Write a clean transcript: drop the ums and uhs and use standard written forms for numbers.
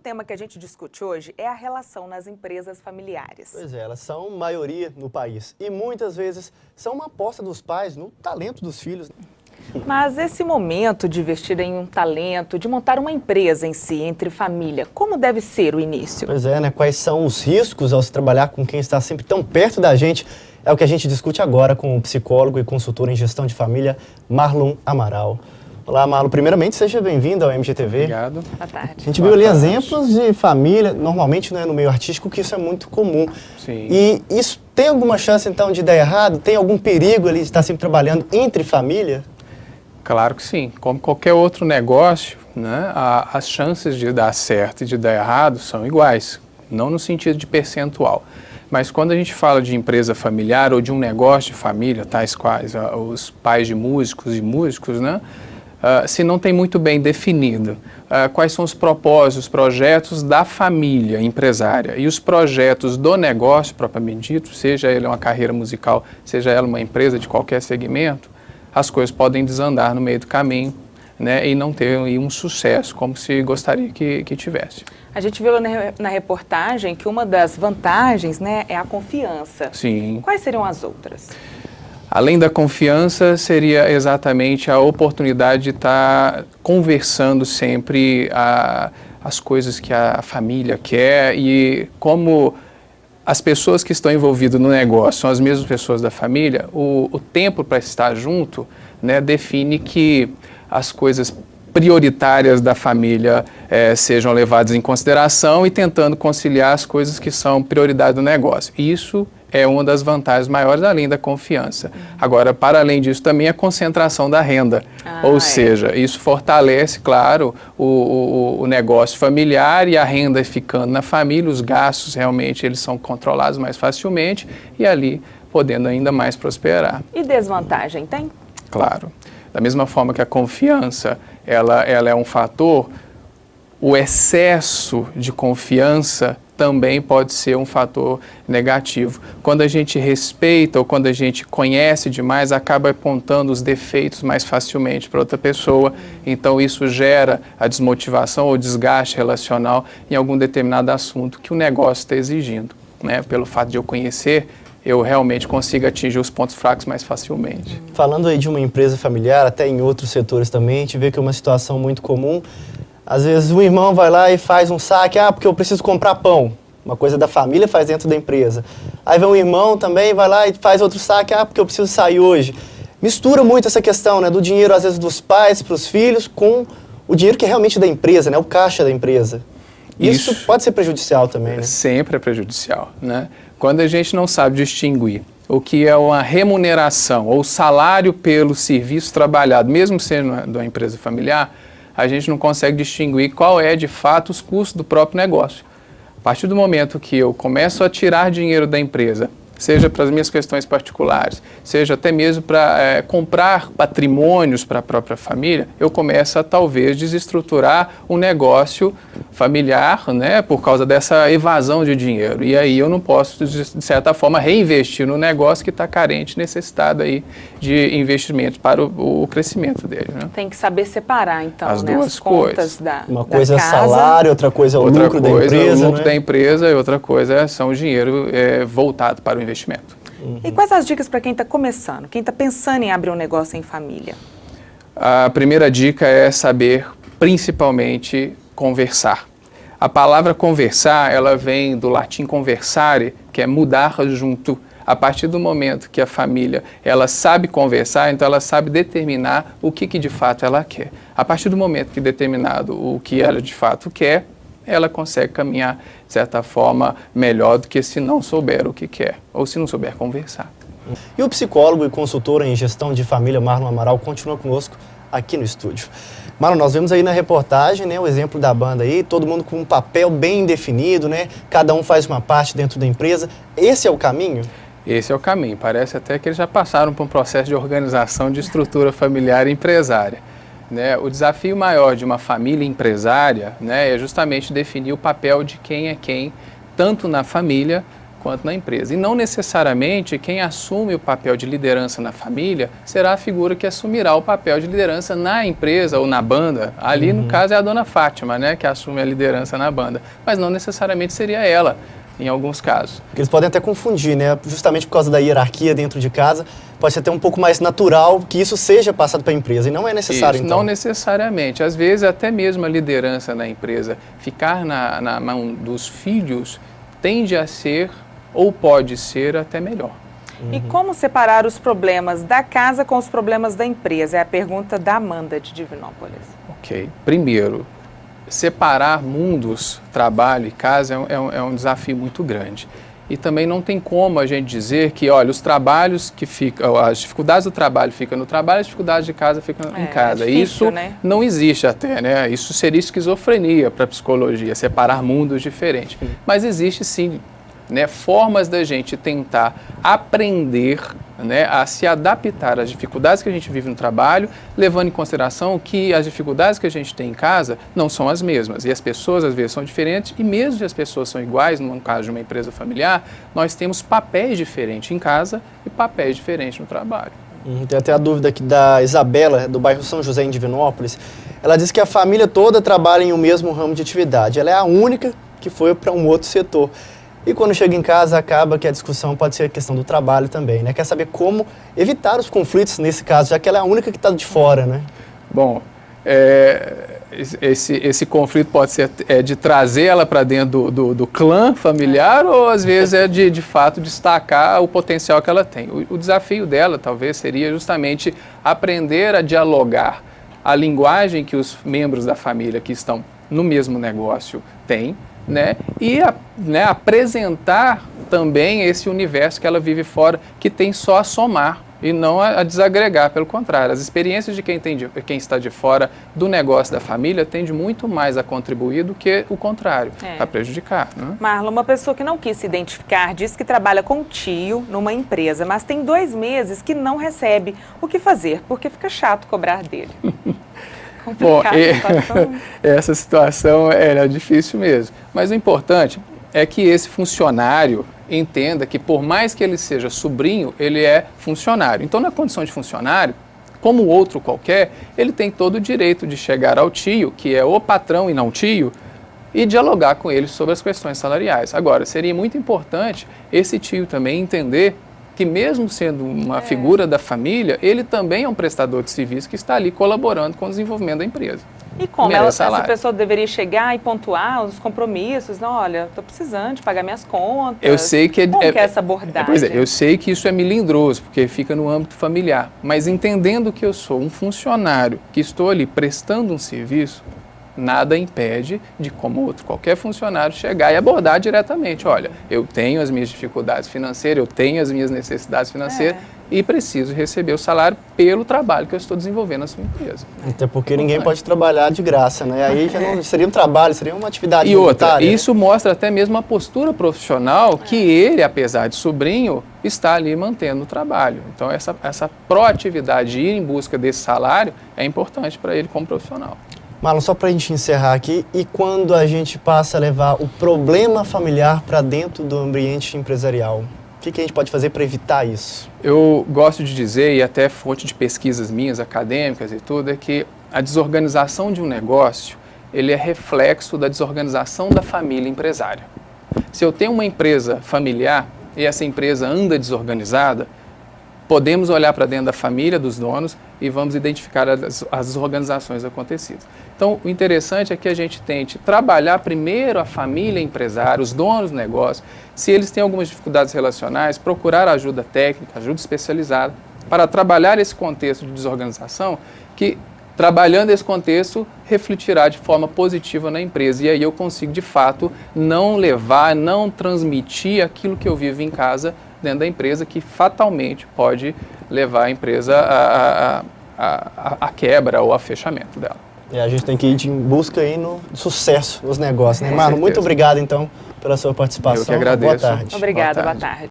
tema que a gente discute hoje é a relação nas empresas familiares. Pois é, elas são maioria no país e muitas vezes são uma aposta dos pais no talento dos filhos. Mas esse momento de investir em um talento, de montar uma empresa em si, entre família, como deve ser o início? Pois é, né? Quais são os riscos ao se trabalhar com quem está sempre tão perto da gente? É o que a gente discute agora com o psicólogo e consultor em gestão de família, Marlon Amaral. Olá, Marlon. Primeiramente, seja bem-vindo ao MGTV. Obrigado. Boa tarde. A gente viu ali exemplos de família, normalmente, né, no meio artístico, que isso é muito comum. Sim. E isso tem alguma chance, então, de dar errado? Tem algum perigo ali de estar sempre trabalhando entre família? Claro que sim. Como qualquer outro negócio, né, as chances de dar certo e de dar errado são iguais, não no sentido de percentual. Mas quando a gente fala de empresa familiar ou de um negócio de família, tais quais os pais de músicos e músicos, né, se não tem muito bem definido quais são os propósitos, os projetos da família empresária e os projetos do negócio propriamente dito, seja ele uma carreira musical, seja ela uma empresa de qualquer segmento, as coisas podem desandar no meio do caminho, né, e não ter um sucesso como se gostaria que tivesse. A gente viu na reportagem que uma das vantagens, né, é a confiança. Sim. Quais seriam as outras? Além da confiança, seria exatamente a oportunidade de estar conversando sempre as coisas que a família quer e como as pessoas que estão envolvidas no negócio são as mesmas pessoas da família, o tempo para estar junto, né, define que as coisas prioritárias da família sejam levadas em consideração e tentando conciliar as coisas que são prioridade do negócio. Isso é uma das vantagens maiores, além da confiança. Agora, para além disso, também a concentração da renda. Ou seja, isso fortalece, claro, o negócio familiar e a renda ficando na família, os gastos realmente eles são controlados mais facilmente e ali podendo ainda mais prosperar. E desvantagem tem? Claro. Da mesma forma que a confiança, ela é um fator, o excesso de confiança também pode ser um fator negativo. Quando a gente respeita ou quando a gente conhece demais, acaba apontando os defeitos mais facilmente para outra pessoa. Então isso gera a desmotivação ou desgaste relacional em algum determinado assunto que o negócio está exigindo, né? Pelo fato de eu conhecer, eu realmente consigo atingir os pontos fracos mais facilmente. Falando aí de uma empresa familiar, até em outros setores também, a gente vê que é uma situação muito comum. Às vezes o irmão vai lá e faz um saque, porque eu preciso comprar pão. Uma coisa da família faz dentro da empresa. Aí vem um irmão também, vai lá e faz outro saque, porque eu preciso sair hoje. Mistura muito essa questão, né, do dinheiro, às vezes, dos pais para os filhos com o dinheiro que é realmente da empresa, né, o caixa da empresa. Isso pode ser prejudicial também, né? Sempre é prejudicial, né? Quando a gente não sabe distinguir o que é uma remuneração ou salário pelo serviço trabalhado, mesmo sendo de uma empresa familiar, a gente não consegue distinguir qual é, de fato, os custos do próprio negócio. A partir do momento que eu começo a tirar dinheiro da empresa, seja para as minhas questões particulares, seja até mesmo para comprar patrimônios para a própria família, eu começo a talvez desestruturar um negócio familiar, né, por causa dessa evasão de dinheiro. E aí eu não posso, de certa forma, reinvestir no negócio que está carente, necessitado aí de investimentos para o crescimento dele. Né? Tem que saber separar, então, as né, duas as contas coisas. Uma coisa é salário, outra coisa é o lucro da empresa. O lucro da empresa e outra coisa são o dinheiro voltado para o investimento. E quais as dicas para quem está começando, quem está pensando em abrir um negócio em família? A primeira dica é saber, principalmente, conversar. A palavra conversar, ela vem do latim conversare, que é mudar junto. A partir do momento que a família ela sabe conversar, então ela sabe determinar o que de fato ela quer. A partir do momento que determinado o que ela de fato quer, ela consegue caminhar, de certa forma, melhor do que se não souber o que quer, ou se não souber conversar. E o psicólogo e consultor em gestão de família, Marlon Amaral, continua conosco aqui no estúdio. Marlon, nós vemos aí na reportagem, né, o exemplo da banda aí, todo mundo com um papel bem definido, né, cada um faz uma parte dentro da empresa. Esse é o caminho? Esse é o caminho. Parece até que eles já passaram por um processo de organização de estrutura familiar e empresária. Né? O desafio maior de uma família empresária, né, é justamente definir o papel de quem é quem, tanto na família quanto na empresa. E não necessariamente quem assume o papel de liderança na família será a figura que assumirá o papel de liderança na empresa ou na banda. Ali, no caso, é a dona Fátima, né, que assume a liderança na banda. Mas não necessariamente seria ela, em alguns casos. Porque eles podem até confundir, né? Justamente por causa da hierarquia dentro de casa, pode ser até um pouco mais natural que isso seja passado para a empresa, e não é necessário, Isso, então. não necessariamente. Às vezes, até mesmo a liderança na empresa ficar na mão dos filhos tende a ser, ou pode ser, até melhor. E como separar os problemas da casa com os problemas da empresa? É a pergunta da Amanda, de Divinópolis. Ok. Primeiro, separar mundos, trabalho e casa é um desafio muito grande. E também não tem como a gente dizer que, olha, os trabalhos que ficam, as dificuldades do trabalho ficam no trabalho, as dificuldades de casa ficam em casa. Difícil, isso, né? não existe até, né? Isso seria esquizofrenia para a psicologia, separar mundos diferentes. Mas existe sim, né, formas da gente tentar aprender, né, a se adaptar às dificuldades que a gente vive no trabalho, levando em consideração que as dificuldades que a gente tem em casa não são as mesmas. E as pessoas, às vezes, são diferentes, e mesmo se as pessoas são iguais, no caso de uma empresa familiar, nós temos papéis diferentes em casa e papéis diferentes no trabalho. Tem até a dúvida aqui da Isabela, do bairro São José, em Divinópolis. Ela diz que a família toda trabalha em um mesmo ramo de atividade. Ela é a única que foi para um outro setor. E quando chega em casa, acaba que a discussão pode ser a questão do trabalho também, né? Quer saber como evitar os conflitos nesse caso, já que ela é a única que está de fora, né? Bom, esse conflito pode ser de trazer ela para dentro do clã familiar ou às vezes é de fato destacar o potencial que ela tem. O desafio dela talvez seria justamente aprender a dialogar a linguagem que os membros da família que estão no mesmo negócio têm, né? E apresentar também esse universo que ela vive fora, que tem só a somar e não a desagregar, pelo contrário. As experiências de quem está de fora do negócio da família tende muito mais a contribuir do que o contrário, a prejudicar. Né? Marlon, uma pessoa que não quis se identificar diz que trabalha com tio numa empresa, mas tem 2 meses que não recebe. O que fazer? Porque fica chato cobrar dele. Bom, essa situação é difícil mesmo. Mas o importante é que esse funcionário entenda que, por mais que ele seja sobrinho, ele é funcionário. Então, na condição de funcionário, como outro qualquer, ele tem todo o direito de chegar ao tio, que é o patrão e não tio, e dialogar com ele sobre as questões salariais. Agora, seria muito importante esse tio também entender que mesmo sendo uma figura da família, ele também é um prestador de serviço que está ali colaborando com o desenvolvimento da empresa. E como essa pessoa deveria chegar e pontuar os compromissos? Não, olha, estou precisando de pagar minhas contas. Eu sei que como que é essa abordagem? Pois é, eu sei que isso é melindroso, porque fica no âmbito familiar. Mas entendendo que eu sou um funcionário, que estou ali prestando um serviço, nada impede de, como outro qualquer funcionário, chegar e abordar diretamente. Olha, eu tenho as minhas dificuldades financeiras, eu tenho as minhas necessidades financeiras e preciso receber o salário pelo trabalho que eu estou desenvolvendo na sua empresa. Até porque ninguém pode trabalhar de graça, né? Aí já não seria um trabalho, seria uma atividade E outra, voluntária, isso mostra até mesmo a postura profissional que ele, apesar de sobrinho, está ali mantendo o trabalho. Então, essa proatividade de ir em busca desse salário é importante para ele como profissional. Marlon, só para a gente encerrar aqui, e quando a gente passa a levar o problema familiar para dentro do ambiente empresarial? O que a gente pode fazer para evitar isso? Eu gosto de dizer, e até fonte de pesquisas minhas, acadêmicas e tudo, é que a desorganização de um negócio, ele é reflexo da desorganização da família empresária. Se eu tenho uma empresa familiar e essa empresa anda desorganizada, podemos olhar para dentro da família dos donos e vamos identificar as desorganizações acontecidas. Então, o interessante é que a gente tente trabalhar primeiro a família empresária, os donos do negócio. Se eles têm algumas dificuldades relacionais, procurar ajuda técnica, ajuda especializada, para trabalhar esse contexto de desorganização, que, trabalhando esse contexto, refletirá de forma positiva na empresa. E aí eu consigo, de fato, não levar, não transmitir aquilo que eu vivo em casa dentro da empresa, que fatalmente pode levar a empresa à quebra ou a fechamento dela. A gente tem que ir em busca aí no sucesso nos negócios, né? Com Marlon, certeza. muito obrigado, então, pela sua participação. Eu que agradeço. Boa tarde. Obrigada, boa tarde.